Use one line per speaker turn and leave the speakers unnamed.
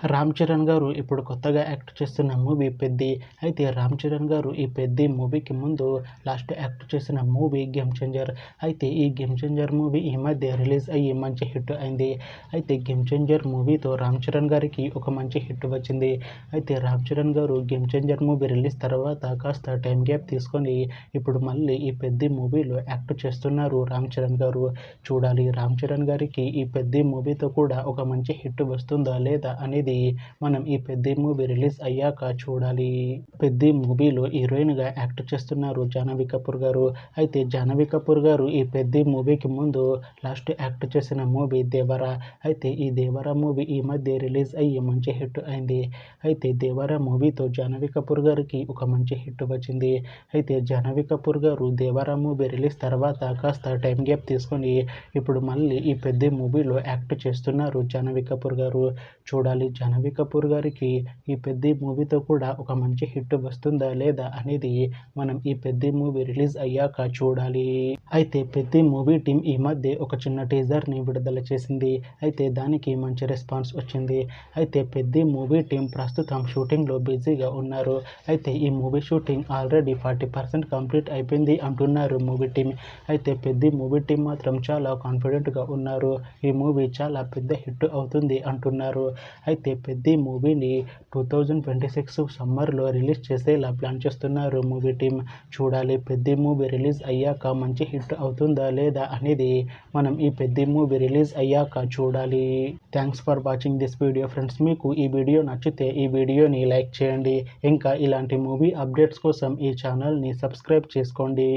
రామ్ చరణ్ గారు ఇప్పుడు కొత్తగా యాక్ట్ చేస్తున్న మూవీ 'పెద్ది'. అయితే రామ్ చరణ్ గారు ఈ 'పెద్ది' మూవీకి ముందు లాస్ట్ యాక్ట్ చేసిన మూవీ 'గేమ్ చేంజర్'. అయితే ఈ 'గేమ్ చేంజర్' మూవీ ఈ మధ్య రిలీజ్ అయ్యి మంచి హిట్ అయింది. అయితే 'గేమ్ చేంజర్' మూవీతో రామ్ చరణ్ గారికి ఒక మంచి హిట్ వచ్చింది. అయితే రామ్ చరణ్ గారు 'గేమ్ చేంజర్' మూవీ రిలీజ్ తర్వాత కాస్త టైం గ్యాప్ తీసుకొని ఇప్పుడు మళ్ళీ ఈ 'పెద్ది' మూవీలో యాక్ట్ చేస్తున్నారు రామ్ చరణ్ గారు. చూడాలి రామ్ చరణ్ గారికి ఈ 'పెద్ది' మూవీతో కూడా ఒక మంచి హిట్ వస్తుందా లేదా అనేది మనం ఈ 'పెద్ది' మూవీ రిలీజ్ అయ్యాక చూడాలి. 'పెద్ది' మూవీలో హీరోయిన్గా యాక్ట్ చేస్తున్నారు జాహ్నవి కపూర్ గారు. అయితే జాహ్నవి కపూర్ గారు ఈ 'పెద్ది' మూవీకి ముందు లాస్ట్ యాక్ట్ చేసిన మూవీ 'దేవర'. అయితే ఈ 'దేవర' మూవీ ఈ మధ్య రిలీజ్ అయ్యి మంచి హిట్ అయింది. అయితే 'దేవర' మూవీతో జాహ్నవి కపూర్ గారికి ఒక మంచి హిట్ వచ్చింది. అయితే జాహ్నవి కపూర్ గారు 'దేవర' మూవీ రిలీజ్ తర్వాత కాస్త టైం గ్యాప్ తీసుకొని ఇప్పుడు మళ్ళీ ఈ 'పెద్ది' మూవీలో యాక్ట్ చేస్తున్నారు జాహ్నవి కపూర్ గారు. చూడాలి జాహ్నవి కపూర్ గారికి ఈ 'పెద్ది' మూవీతో కూడా ఒక మంచి హిట్ వస్తుందా లేదా అనేది మనం ఈ 'పెద్ది' మూవీ రిలీజ్ అయ్యాక చూడాలి. అయితే 'పెద్ది' మూవీ టీం ఈ మధ్య ఒక చిన్న టీజర్ని విడుదల చేసింది. అయితే దానికి మంచి రెస్పాన్స్ వచ్చింది. అయితే 'పెద్ది' మూవీ టీం ప్రస్తుతం షూటింగ్లో బిజీగా ఉన్నారు. అయితే ఈ మూవీ షూటింగ్ ఆల్రెడీ 40% కంప్లీట్ అయిపోయింది అంటున్నారు మూవీ టీం. అయితే 'పెద్ది' మూవీ టీం మాత్రం చాలా కాన్ఫిడెంట్గా ఉన్నారు. ఈ మూవీ చాలా పెద్ద హిట్ అవుతుంది అంటున్నారు. అయితే 'పెద్ది' మూవీని 2026 సమ్మర్లో రిలీజ్ చేసేలా ప్లాన్ చేస్తున్నారు మూవీ టీం. చూడాలి 'పెద్ది' మూవీ రిలీజ్ అయ్యాక మంచి హిట్ అవుతుందా లేదా అనేది మనం ఈ 'పెద్ది' మూవీ రిలీజ్ అయ్యాక చూడాలి. Thanks for watching this video friends. మీకు ఈ వీడియో నచ్చితే ఈ వీడియోని లైక్ చేయండి. ఇంకా ఇలాంటి మూవీ అప్డేట్స్ కోసం ఈ ఛానల్ని సబ్స్క్రైబ్ చేసుకోండి.